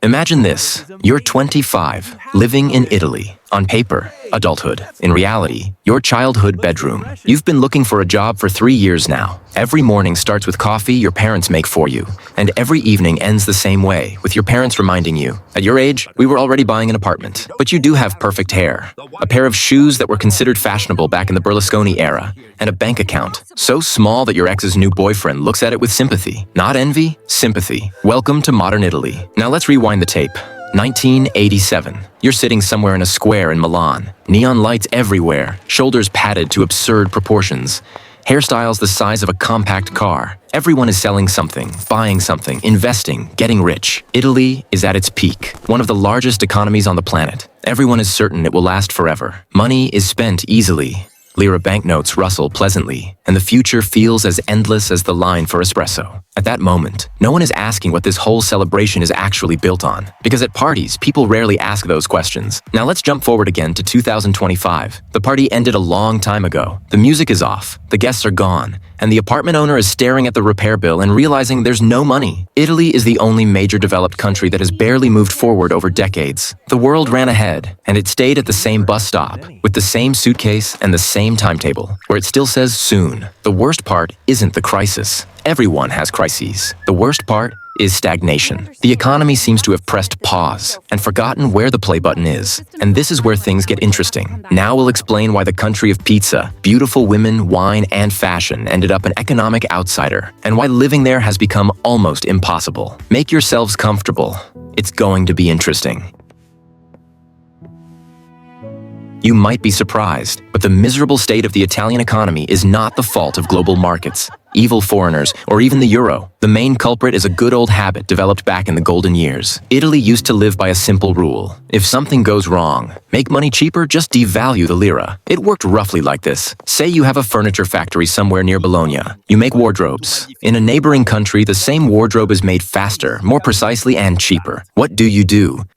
Imagine this. You're 25, living in Italy. On paper, adulthood. In reality, your childhood bedroom. You've been looking for a job for 3 years now. Every morning starts with coffee your parents make for you. And every evening ends the same way, with your parents reminding you, at your age, we were already buying an apartment. But you do have perfect hair, a pair of shoes that were considered fashionable back in the Berlusconi era, and a bank account so small that your ex's new boyfriend looks at it with sympathy. Not envy, sympathy. Welcome to modern Italy. Now let's rewind the tape. 1987. You're sitting somewhere in a square in Milan. Neon lights everywhere, shoulders padded to absurd proportions. Hairstyles the size of a compact car. Everyone is selling something, buying something, investing, getting rich. Italy is at its peak, one of the largest economies on the planet. Everyone is certain it will last forever. Money is spent easily. Lira banknotes rustle pleasantly, and the future feels as endless as the line for espresso. At that moment, no one is asking what this whole celebration is actually built on, because at parties, people rarely ask those questions. Now let's jump forward again to 2025. The party ended a long time ago. The music is off, the guests are gone, and the apartment owner is staring at the repair bill and realizing there's no money. Italy is the only major developed country that has barely moved forward over decades. The world ran ahead, and it stayed at the same bus stop, with the same suitcase and the same timetable, where it still says soon. The worst part isn't the crisis. Everyone has crises. The worst part is stagnation. The economy seems to have pressed pause and forgotten where the play button is. And this is where things get interesting. Now we'll explain why the country of pizza, beautiful women, wine, and fashion ended up an economic outsider, and why living there has become almost impossible. Make yourselves comfortable. It's going to be interesting. You might be surprised, but the miserable state of the Italian economy is not the fault of global markets, evil foreigners, or even the euro. The main culprit is a good old habit developed back in the golden years. Italy used to live by a simple rule. If something goes wrong, make money cheaper, just devalue the lira. It worked roughly like this. Say you have a furniture factory somewhere near Bologna. You make wardrobes. In a neighboring country, the same wardrobe is made faster, more precisely, and cheaper. What do?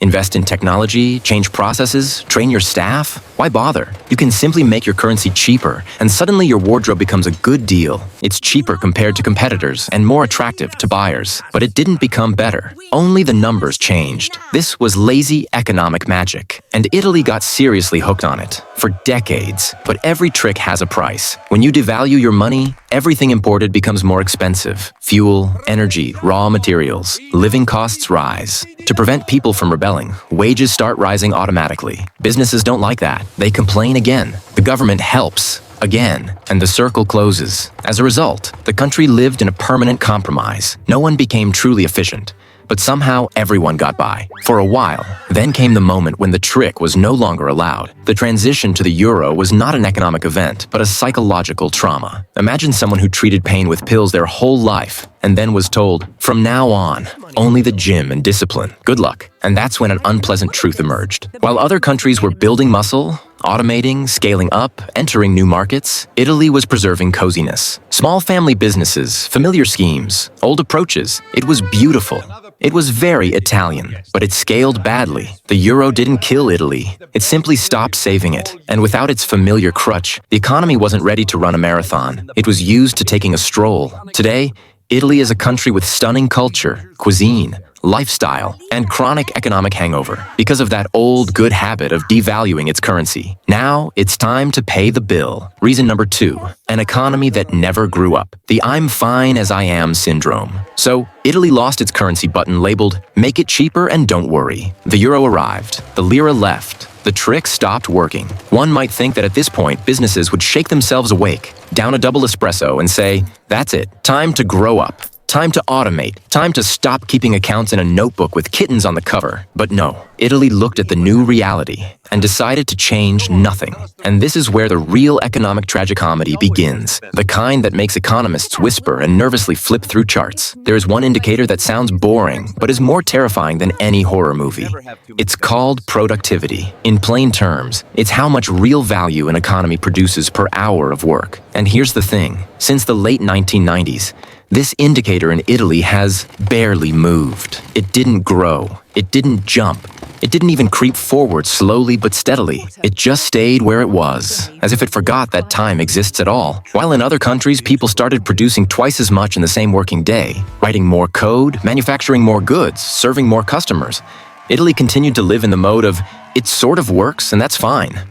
Invest in technology, change processes, train your staff? Why bother? You can simply make your currency cheaper, and suddenly your wardrobe becomes a good deal. It's cheaper compared to competitors and more attractive to buyers. But it didn't become better. Only the numbers changed. This was lazy economic magic, and Italy got seriously hooked on it for decades. But every trick has a price. When you devalue your money, everything imported becomes more expensive. Fuel, energy, raw materials, living costs rise. To prevent people from rebelling, wages start rising automatically. Businesses don't like that. They complain again. The government helps again, and the circle closes. As a result, the country lived in a permanent compromise. No one became truly efficient, but somehow everyone got by. For a while, then came the moment when the trick was no longer allowed. The transition to the euro was not an economic event, but a psychological trauma. Imagine someone who treated pain with pills their whole life, and then was told, from now on, only the gym and discipline. Good luck. And that's when an unpleasant truth emerged. While other countries were building muscle, automating, scaling up, entering new markets, Italy was preserving coziness. Small family businesses, familiar schemes, old approaches. It was beautiful. It was very Italian, but it scaled badly. The euro didn't kill Italy. It simply stopped saving it. And without its familiar crutch, the economy wasn't ready to run a marathon. It was used to taking a stroll. Today, Italy is a country with stunning culture, cuisine, lifestyle, and chronic economic hangover because of that old good habit of devaluing its currency. Now, it's time to pay the bill. Reason number 2, an economy that never grew up. The I'm fine as I am syndrome. So, Italy lost its currency button labeled, make it cheaper and don't worry. The euro arrived. The lira left. The trick stopped working. One might think that at this point, businesses would shake themselves awake, down a double espresso and say, that's it, time to grow up. Time to automate. Time to stop keeping accounts in a notebook with kittens on the cover. But no, Italy looked at the new reality and decided to change nothing. And this is where the real economic tragicomedy begins. The kind that makes economists whisper and nervously flip through charts. There is one indicator that sounds boring, but is more terrifying than any horror movie. It's called productivity. In plain terms, it's how much real value an economy produces per hour of work. And here's the thing. Since the late 1990s, this indicator in Italy has barely moved. It didn't grow. It didn't jump. It didn't even creep forward slowly but steadily. It just stayed where it was, as if it forgot that time exists at all. While in other countries, people started producing twice as much in the same working day, writing more code, manufacturing more goods, serving more customers. Italy continued to live in the mode of, it sort of works and that's fine.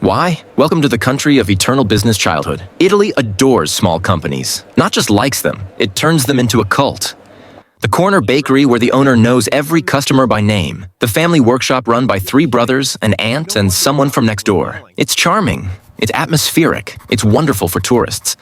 Why? Welcome to the country of eternal business childhood. Italy adores small companies, not just likes them, it turns them into a cult. The corner bakery where the owner knows every customer by name. The family workshop run by 3 brothers, an aunt, and someone from next door. It's charming, it's atmospheric, it's wonderful for tourists.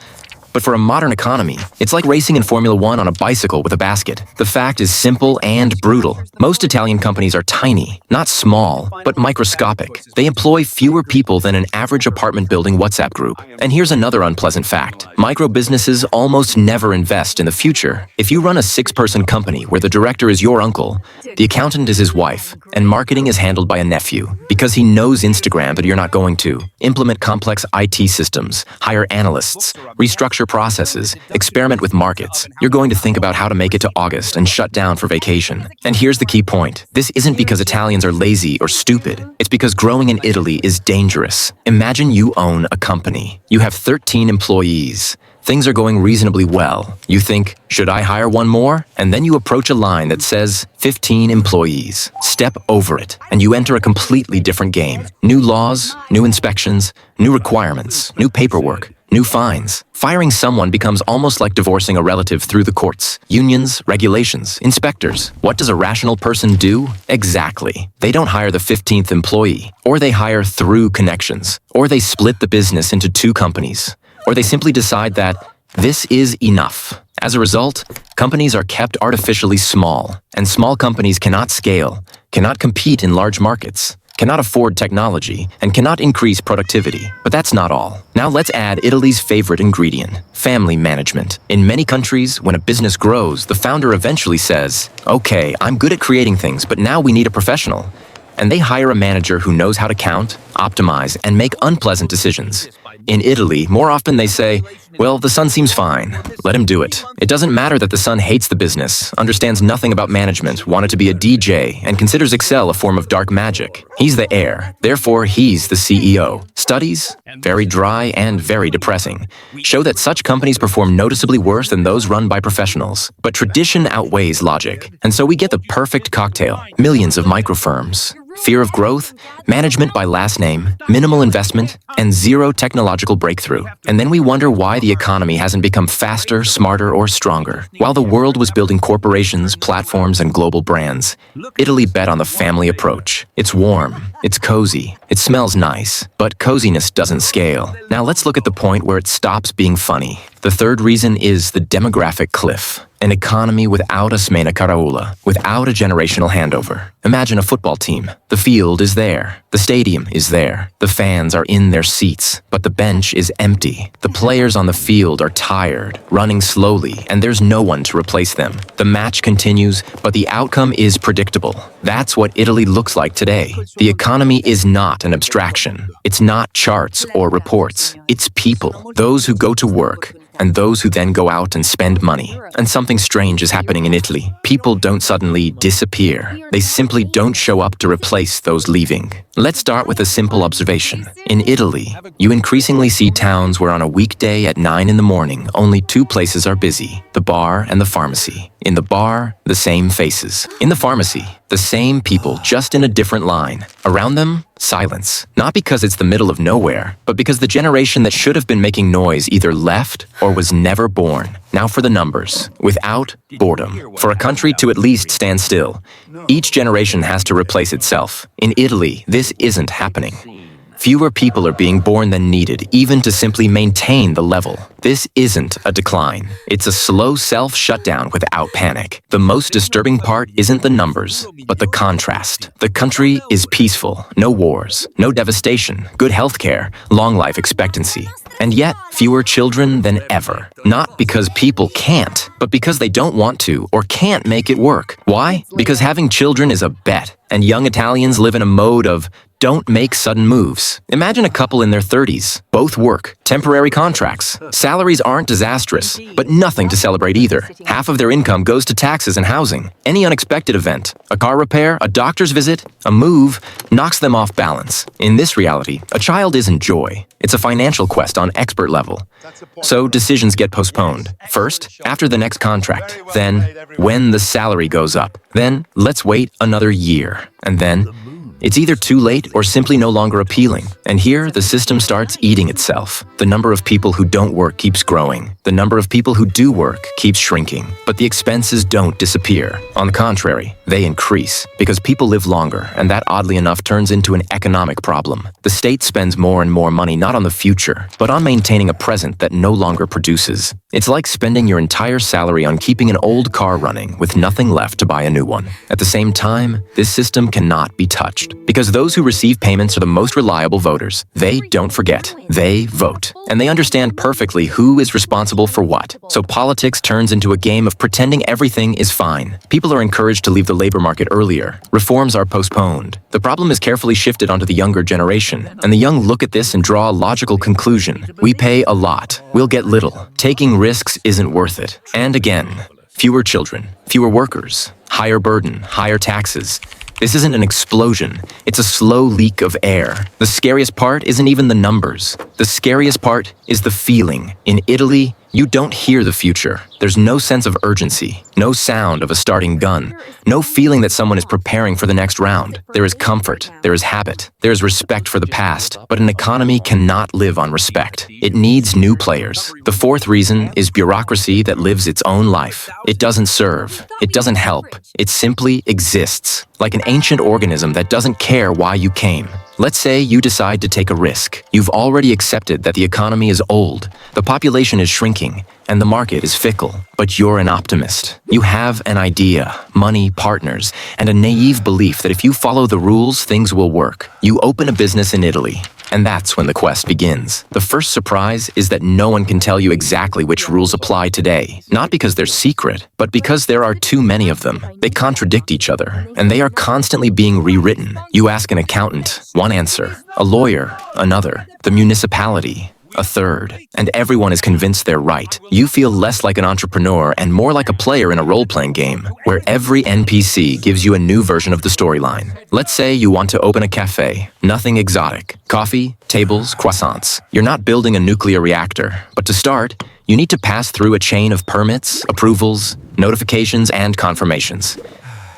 But for a modern economy, it's like racing in Formula One on a bicycle with a basket. The fact is simple and brutal. Most Italian companies are tiny, not small, but microscopic. They employ fewer people than an average apartment building WhatsApp group. And here's another unpleasant fact. Micro businesses almost never invest in the future. If you run a 6-person company where the director is your uncle, the accountant is his wife, and marketing is handled by a nephew, because he knows Instagram but you're not going to, implement complex IT systems, hire analysts, restructure processes, experiment with markets. You're going to think about how to make it to August and shut down for vacation. And here's the key point. This isn't because Italians are lazy or stupid. It's because growing in Italy is dangerous. Imagine you own a company. You have 13 employees. Things are going reasonably well. You think, should I hire one more? And then you approach a line that says 15 employees. Step over it, and you enter a completely different game. New laws, new inspections, new requirements, new paperwork, new fines. Firing someone becomes almost like divorcing a relative through the courts. Unions, regulations, inspectors. What does a rational person do? Exactly. They don't hire the 15th employee, or they hire through connections, or they split the business into 2 companies, or they simply decide that this is enough. As a result, companies are kept artificially small, and small companies cannot scale, cannot compete in large markets, cannot afford technology, and cannot increase productivity. But that's not all. Now let's add Italy's favorite ingredient, family management. In many countries, when a business grows, the founder eventually says, okay, I'm good at creating things, but now we need a professional. And they hire a manager who knows how to count, optimize, and make unpleasant decisions. In Italy, more often they say, well, the son seems fine. Let him do it. It doesn't matter that the son hates the business, understands nothing about management, wanted to be a DJ, and considers Excel a form of dark magic. He's the heir. Therefore, he's the CEO. Studies, very dry and very depressing, show that such companies perform noticeably worse than those run by professionals. But tradition outweighs logic, and so we get the perfect cocktail. Millions of microfirms. Fear of growth, management by last name, minimal investment, and zero technological breakthrough. And then we wonder why the economy hasn't become faster, smarter, or stronger. While the world was building corporations, platforms, and global brands, Italy bet on the family approach. It's warm, it's cozy, it smells nice, but coziness doesn't scale. Now let's look at the point where it stops being funny. The third reason is the demographic cliff. An economy without a Smena Caraula, without a generational handover. Imagine a football team. The field is there. The stadium is there. The fans are in their seats, but the bench is empty. The players on the field are tired, running slowly, and there's no one to replace them. The match continues, but the outcome is predictable. That's what Italy looks like today. The economy is not an abstraction. It's not charts or reports. It's people, those who go to work, and those who then go out and spend money. And something strange is happening in Italy. People don't suddenly disappear. They simply don't show up to replace those leaving. Let's start with a simple observation. In Italy, you increasingly see towns where on a weekday at 9 in the morning, only 2 places are busy, the bar and the pharmacy. In the bar, the same faces. In the pharmacy, the same people, just in a different line. Around them, silence. Not because it's the middle of nowhere, but because the generation that should have been making noise either left or was never born. Now for the numbers. Without boredom. For a country to at least stand still, each generation has to replace itself. In Italy, this isn't happening. Fewer people are being born than needed, even to simply maintain the level. This isn't a decline. It's a slow self-shutdown without panic. The most disturbing part isn't the numbers, but the contrast. The country is peaceful, no wars, no devastation, good healthcare, long life expectancy. And yet, fewer children than ever. Not because people can't, but because they don't want to or can't make it work. Why? Because having children is a bet, and young Italians live in a mode of don't make sudden moves. Imagine a couple in their 30s. Both work, temporary contracts. Salaries aren't disastrous, but nothing to celebrate either. Half of their income goes to taxes and housing. Any unexpected event, a car repair, a doctor's visit, a move, knocks them off balance. In this reality, a child isn't joy. It's a financial quest on expert level. So decisions get postponed. First, after the next contract. Then, when the salary goes up. Then, let's wait another year. And then, it's either too late or simply no longer appealing. And here, the system starts eating itself. The number of people who don't work keeps growing. The number of people who do work keeps shrinking. But the expenses don't disappear. On the contrary, they increase. Because people live longer, and that oddly enough turns into an economic problem. The state spends more and more money not on the future, but on maintaining a present that no longer produces. It's like spending your entire salary on keeping an old car running with nothing left to buy a new one. At the same time, this system cannot be touched. Because those who receive payments are the most reliable voters. They don't forget. They vote. And they understand perfectly who is responsible for what. So politics turns into a game of pretending everything is fine. People are encouraged to leave the labor market earlier. Reforms are postponed. The problem is carefully shifted onto the younger generation. And the young look at this and draw a logical conclusion. We pay a lot. We'll get little. Taking risks isn't worth it. And again, fewer children, fewer workers, higher burden, higher taxes. This isn't an explosion, it's a slow leak of air. The scariest part isn't even the numbers. The scariest part is the feeling. In Italy, you don't hear the future. There's no sense of urgency, no sound of a starting gun, no feeling that someone is preparing for the next round. There is comfort, there is habit, there is respect for the past, but an economy cannot live on respect. It needs new players. The fourth reason is bureaucracy that lives its own life. It doesn't serve, it doesn't help, it simply exists, like an ancient organism that doesn't care why you came. Let's say you decide to take a risk. You've already accepted that the economy is old, the population is shrinking, and the market is fickle. But you're an optimist. You have an idea, money, partners, and a naive belief that if you follow the rules, things will work. You open a business in Italy. And that's when the quest begins. The first surprise is that no one can tell you exactly which rules apply today. Not because they're secret, but because there are too many of them. They contradict each other, and they are constantly being rewritten. You ask an accountant, one answer. A lawyer, another. The municipality, a third. And everyone is convinced they're right. You feel less like an entrepreneur and more like a player in a role-playing game, where every NPC gives you a new version of the storyline. Let's say you want to open a cafe. Nothing exotic. Coffee, tables, croissants. You're not building a nuclear reactor, but to start, you need to pass through a chain of permits, approvals, notifications, and confirmations.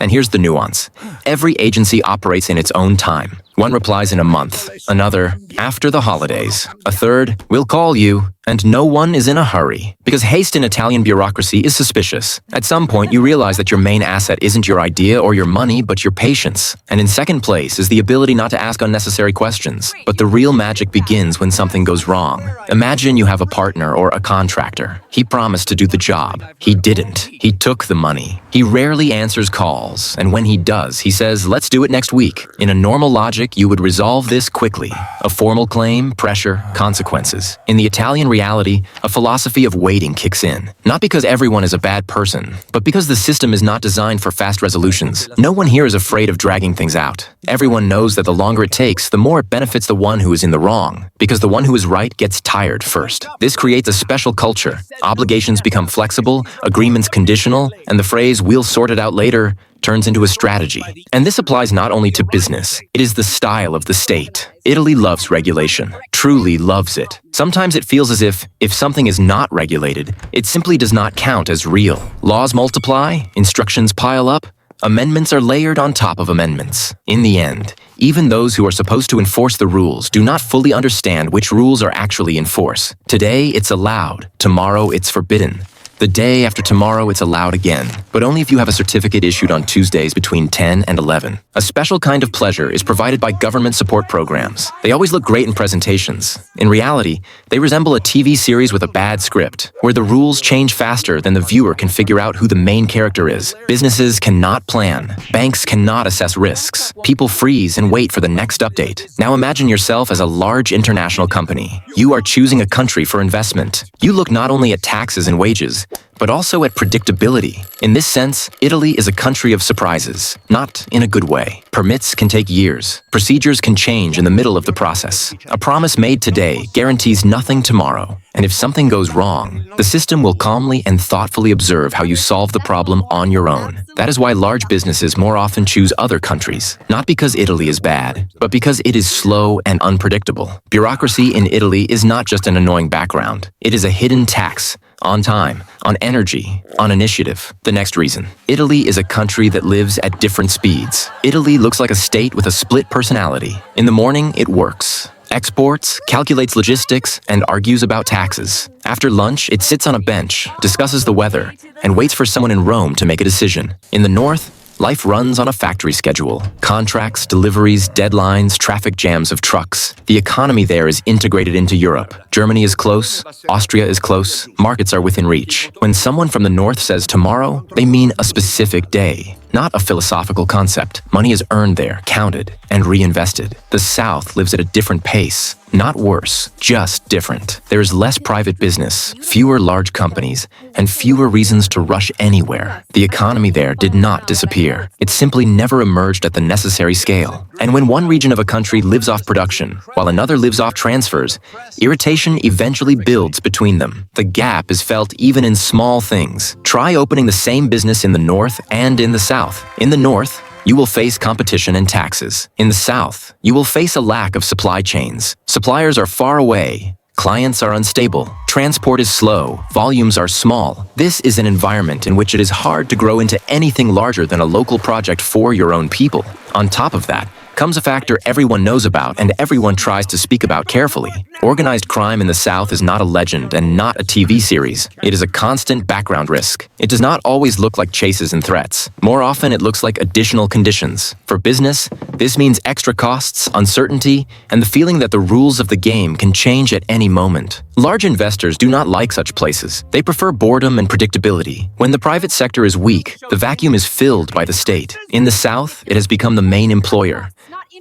And here's the nuance. Every agency operates in its own time. One replies in a month, another after the holidays, a third, we'll call you, and no one is in a hurry. Because haste in Italian bureaucracy is suspicious. At some point, you realize that your main asset isn't your idea or your money, but your patience. And in second place is the ability not to ask unnecessary questions. But the real magic begins when something goes wrong. Imagine you have a partner or a contractor. He promised to do the job. He didn't. He took the money. He rarely answers calls, and when he does, he says, let's do it next week. In a normal logic, you would resolve this quickly. A formal claim, pressure, consequences. In the Italian reality, a philosophy of waiting kicks in. Not because everyone is a bad person, but because the system is not designed for fast resolutions. No one here is afraid of dragging things out. Everyone knows that the longer it takes, the more it benefits the one who is in the wrong, because the one who is right gets tired first. This creates a special culture. Obligations become flexible, agreements conditional, and the phrase, we'll sort it out later, turns into a strategy. And this applies not only to business, it is the style of the state. Italy loves regulation, truly loves it. Sometimes it feels as if something is not regulated, it simply does not count as real. Laws multiply, instructions pile up, amendments are layered on top of amendments. In the end, even those who are supposed to enforce the rules do not fully understand which rules are actually in force. Today, it's allowed. Tomorrow, it's forbidden. The day after tomorrow, it's allowed again, but only if you have a certificate issued on Tuesdays between 10 and 11. A special kind of pleasure is provided by government support programs. They always look great in presentations. In reality, they resemble a TV series with a bad script, where the rules change faster than the viewer can figure out who the main character is. Businesses cannot plan. Banks cannot assess risks. People freeze and wait for the next update. Now imagine yourself as a large international company. You are choosing a country for investment. You look not only at taxes and wages, things, but also at predictability. In this sense, Italy is a country of surprises, not in a good way. Permits can take years. Procedures can change in the middle of the process. A promise made today guarantees nothing tomorrow. And if something goes wrong, the system will calmly and thoughtfully observe how you solve the problem on your own. That is why large businesses more often choose other countries, not because Italy is bad, but because it is slow and unpredictable. Bureaucracy in Italy is not just an annoying background. It is a hidden tax on time, on energy, on initiative. The next reason. Italy is a country that lives at different speeds. Italy looks like a state with a split personality. In the morning, it works. Exports, calculates logistics, and argues about taxes. After lunch, it sits on a bench, discusses the weather, and waits for someone in Rome to make a decision. In the north, life runs on a factory schedule. Contracts, deliveries, deadlines, traffic jams of trucks. The economy there is integrated into Europe. Germany is close, Austria is close, markets are within reach. When someone from the north says tomorrow, they mean a specific day, not a philosophical concept. Money is earned there, counted, and reinvested. The south lives at a different pace. Not worse, just different. There is less private business, fewer large companies, and fewer reasons to rush anywhere. The economy there did not disappear. It simply never emerged at the necessary scale. And when one region of a country lives off production, while another lives off transfers, irritation eventually builds between them. The gap is felt even in small things. Try opening the same business in the north and in the south. In the north, you will face competition and taxes. In the south, you will face a lack of supply chains. Suppliers are far away. Clients are unstable. Transport is slow. Volumes are small. This is an environment in which it is hard to grow into anything larger than a local project for your own people. On top of that, comes a factor everyone knows about and everyone tries to speak about carefully. Organized crime in the South is not a legend and not a TV series. It is a constant background risk. It does not always look like chases and threats. More often, it looks like additional conditions. For business, this means extra costs, uncertainty, and the feeling that the rules of the game can change at any moment. Large investors do not like such places. They prefer boredom and predictability. When the private sector is weak, the vacuum is filled by the state. In the South, it has become the main employer,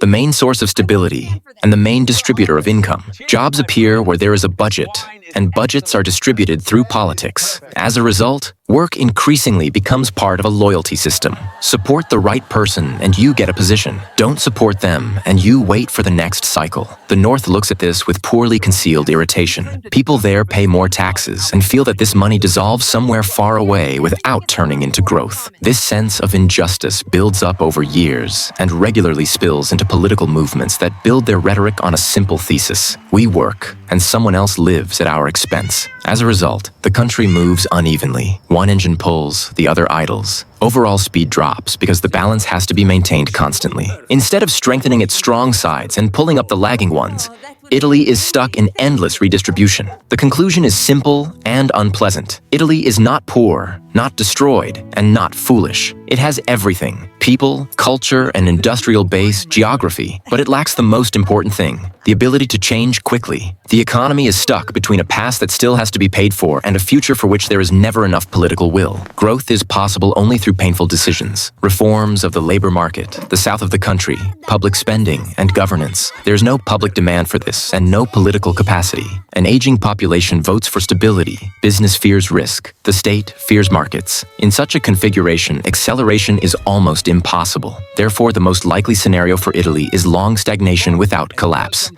the main source of stability, and the main distributor of income. Jobs appear where there is a budget, and budgets are distributed through politics. As a result, work increasingly becomes part of a loyalty system. Support the right person and you get a position. Don't support them and you wait for the next cycle. The North looks at this with poorly concealed irritation. People there pay more taxes and feel that this money dissolves somewhere far away without turning into growth. This sense of injustice builds up over years and regularly spills into political movements that build their rhetoric on a simple thesis. We work, and someone else lives at our expense. As a result, the country moves unevenly. One engine pulls, the other idles. Overall speed drops because the balance has to be maintained constantly. Instead of strengthening its strong sides and pulling up the lagging ones, Italy is stuck in endless redistribution. The conclusion is simple and unpleasant. Italy is not poor, not destroyed, and not foolish. It has everything: people, culture, an industrial base, geography. But it lacks the most important thing: the ability to change quickly. The economy is stuck between a past that still has to be paid for and a future for which there is never enough political will. Growth is possible only through painful decisions. Reforms of the labor market, the south of the country, public spending, and governance. There is no public demand for this and no political capacity. An aging population votes for stability. Business fears risk. The state fears markets. In such a configuration, acceleration is almost impossible. Therefore, the most likely scenario for Italy is long stagnation without collapse.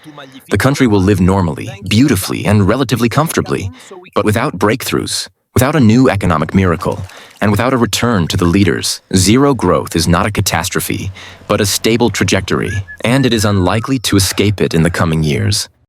The country will live normally, beautifully, and relatively comfortably, but without breakthroughs, without a new economic miracle, and without a return to the leaders. Zero growth is not a catastrophe, but a stable trajectory, and it is unlikely to escape it in the coming years.